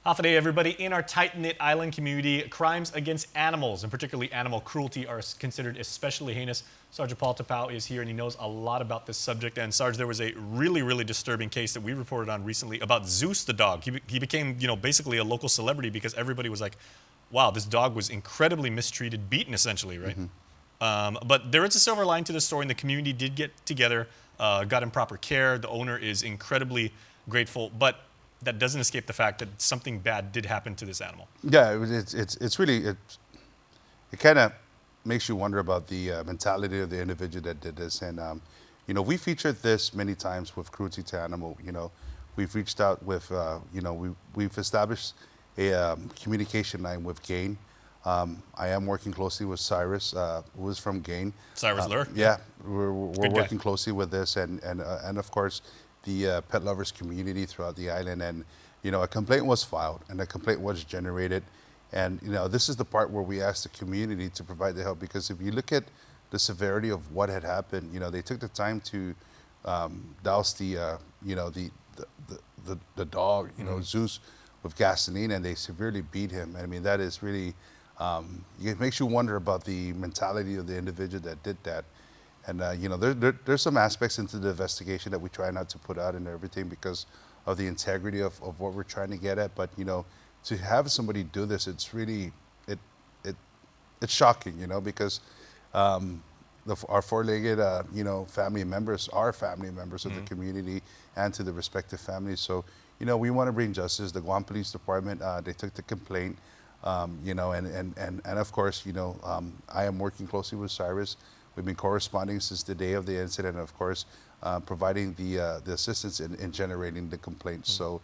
Half a day, everybody. In our tight-knit island community, crimes against animals, and particularly animal cruelty, are considered especially heinous. Sergeant Paul Tapao is here, and he knows a lot about this subject. And Sarge, there was a really disturbing case that we reported on recently about Zeus the dog. He became, basically a local celebrity because everybody was like, wow, this dog was incredibly mistreated, beaten essentially, right? But there is a silver line to the story, and the community did get together, got him proper care. The owner is incredibly grateful, but that doesn't escape the fact that something bad did happen to this animal. Yeah, it's really, it kind of makes you wonder about the mentality of the individual that did this. And, we featured this many times with cruelty to animal. We've reached out with, we've established a communication line with GAIN. I am working closely with Cyrus, who is from GAIN. Cyrus Lure? Yeah, we're working closely with this, and of course, the pet lovers community throughout the island. And a complaint was filed and a complaint was generated, and this is the part where we asked the community to provide the help, because if you look at the severity of what had happened, they took the time to douse the dog, Zeus, with gasoline, and they severely beat him. I mean, that is really it makes you wonder about the mentality of the individual that did that. And there's some aspects into the investigation that we try not to put out and everything because of the integrity of what we're trying to get at. But to have somebody do this, it's really it's shocking, because our four-legged family members are family members of the community and to the respective families. So we want to bring justice. The Guam Police Department, they took the complaint, and of course I am working closely with Cyrus. We've been corresponding since the day of the incident, and of course, providing the assistance in generating the complaints. So,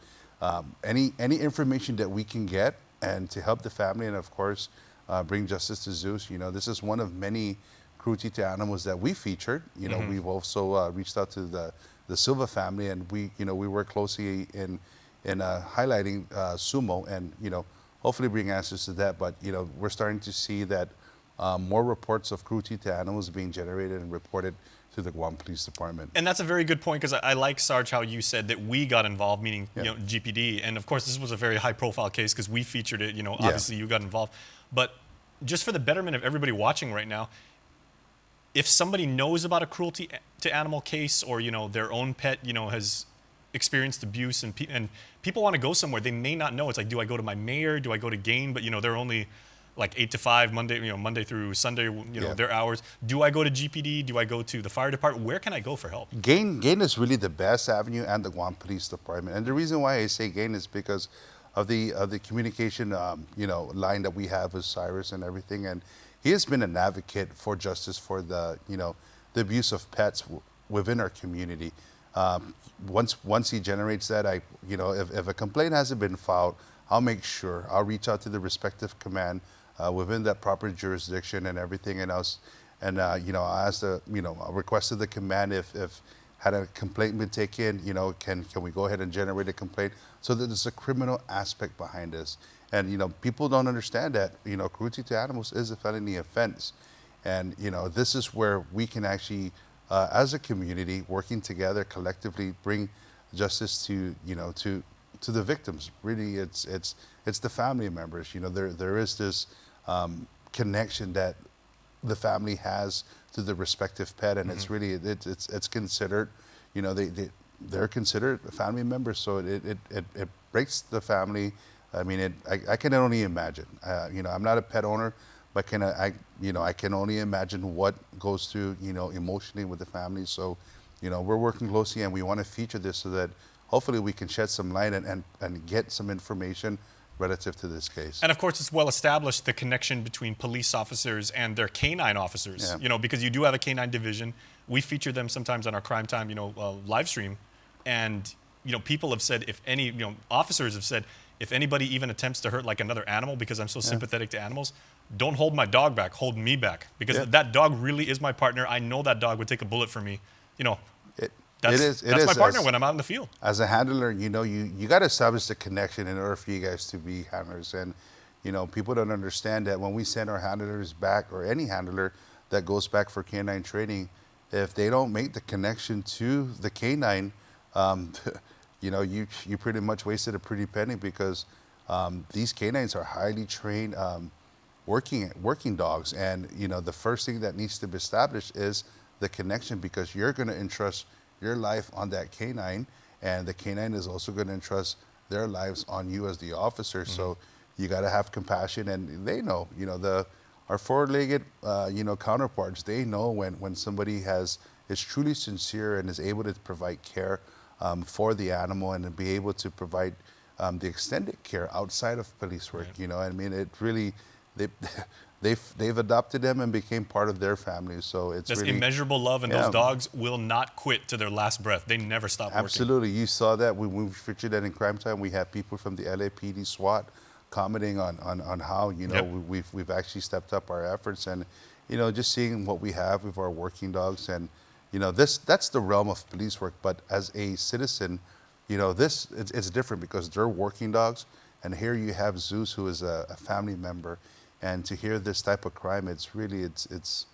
any information that we can get and to help the family, and of course, bring justice to Zeus. This is one of many cruelty to animals that we featured. We've also reached out to the Silva family, and we work closely in highlighting Sumo, and hopefully bring answers to that. But we're starting to see that. More reports of cruelty to animals being generated and reported to the Guam Police Department. And that's a very good point, because I like, Sarge, how you said that we got involved, meaning GPD. And of course, this was a very high-profile case because we featured it. Obviously you got involved. But just for the betterment of everybody watching right now, if somebody knows about a cruelty to animal case, or their own pet has experienced abuse, and people want to go somewhere, they may not know. It's like, do I go to my mayor? Do I go to GAIN? But they're only like 8 to 5 Monday through Sunday, their hours. Do I go to GPD? Do I go to the fire department? Where can I go for help? GAIN is really the best avenue, and the Guam Police Department. And the reason why I say GAIN is because of the communication line that we have with Cyrus and everything. And he has been an advocate for justice for the the abuse of pets within our community. Once he generates that, if a complaint hasn't been filed, I'll make sure I'll reach out to the respective command within that proper jurisdiction and everything else. And I asked I requested the command if had a complaint been taken, can we go ahead and generate a complaint, so that there's a criminal aspect behind this. And people don't understand that cruelty to animals is a felony offense. And this is where we can actually, as a community, working together collectively, bring justice to to the victims. Really, it's the family members. There is this connection that the family has to the respective pet, and it's really it's considered, they're considered family members. So it breaks the family. I mean, I can only imagine. I'm not a pet owner, but I can only imagine what goes through emotionally with the family. So we're working closely, and we want to feature this so that hopefully we can shed some light and get some information relative to this case. And of course, it's well established, the connection between police officers and their canine officers, because you do have a canine division. We feature them sometimes on our Crime Time, live stream. And, people have said, officers have said, if anybody even attempts to hurt like another animal, because I'm so sympathetic to animals, don't hold my dog back, hold me back. Because that dog really is my partner. I know that dog would take a bullet for me. That's my partner when I'm out in the field. As a handler, you got to establish the connection in order for you guys to be handlers. And, people don't understand that when we send our handlers back, or any handler that goes back for canine training, if they don't make the connection to the canine, you pretty much wasted a pretty penny, because these canines are highly trained working dogs, and the first thing that needs to be established is the connection, because you're going to entrust your life on that canine, and the canine is also going to entrust their lives on you as the officer. So you got to have compassion, and they know, our four-legged counterparts, they know when somebody is truly sincere and is able to provide care for the animal, and to be able to provide the extended care outside of police work. Right. I mean, it really, they've adopted them and became part of their family. So it's That's really immeasurable love, and Yeah. those dogs will not quit to their last breath. They never stop working. Absolutely. You saw that when we featured that in Crime Time. We had people from the LAPD SWAT commenting on how Yep. we've actually stepped up our efforts, and just seeing what we have with our working dogs, and that's the realm of police work. But as a citizen, it's different, because they're working dogs, and here you have Zeus, who is a family member, and to hear this type of crime, it's really it's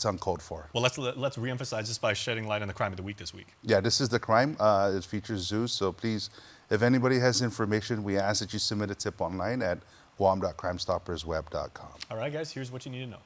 uncalled for. Well, let's reemphasize this by shedding light on the crime of the week this week. Yeah, this is the crime. It features Zeus. So please, if anybody has information, we ask that you submit a tip online at guam.crimestoppersweb.com. All right, guys, here's what you need to know.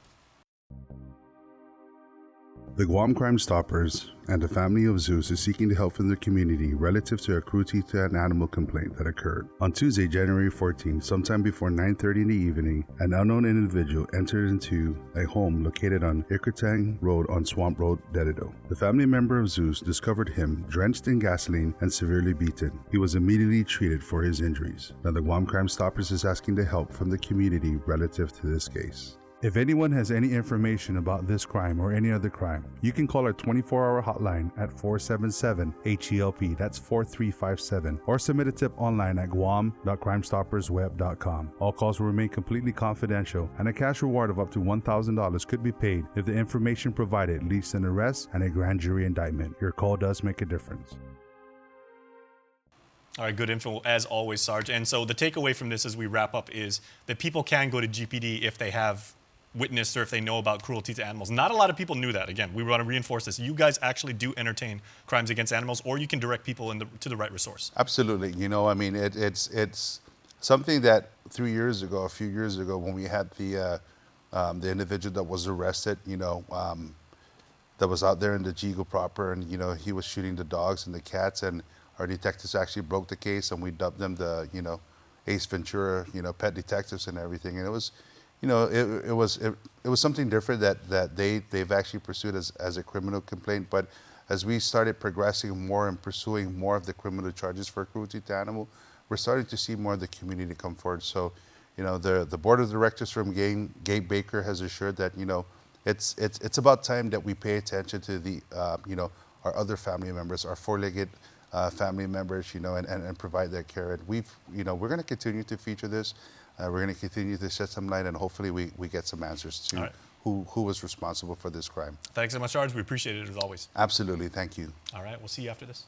The Guam Crime Stoppers and the family of Zeus is seeking the help from the community relative to a cruelty to an animal complaint that occurred. On Tuesday, January 14, sometime before 9:30 in the evening, an unknown individual entered into a home located on Ikritang Road on Swamp Road, Dedido. The family member of Zeus discovered him drenched in gasoline and severely beaten. He was immediately treated for his injuries. Now the Guam Crime Stoppers is asking the help from the community relative to this case. If anyone has any information about this crime or any other crime, you can call our 24-hour hotline at 477-HELP, that's 4357, or submit a tip online at guam.crimestoppersweb.com. All calls will remain completely confidential, and a cash reward of up to $1,000 could be paid if the information provided leads to an arrest and a grand jury indictment. Your call does make a difference. All right, good info as always, Sarge. And so the takeaway from this as we wrap up is that people can go to GPD if they have witnessed or if they know about cruelty to animals. Not a lot of people knew that. Again, we want to reinforce this. You guys actually do entertain crimes against animals, or you can direct people to the right resource. Absolutely. I mean, it's something that a few years ago, when we had the individual that was arrested, that was out there in the Jigo proper, and he was shooting the dogs and the cats, and our detectives actually broke the case, and we dubbed them the Ace Ventura pet detectives and everything. And it was it was something different that they've actually pursued as a criminal complaint. But as we started progressing more and pursuing more of the criminal charges for cruelty to animal, we're starting to see more of the community come forward. So the board of directors from Gabe Baker has assured that it's about time that we pay attention to the our other family members, our four-legged family members, and provide that care. And we're going to continue to feature this. We're going to continue to shed some light, and hopefully we get some answers to who was responsible for this crime. Thanks so much, Sarge. We appreciate it as always. Absolutely. Thank you. All right, we'll see you after this.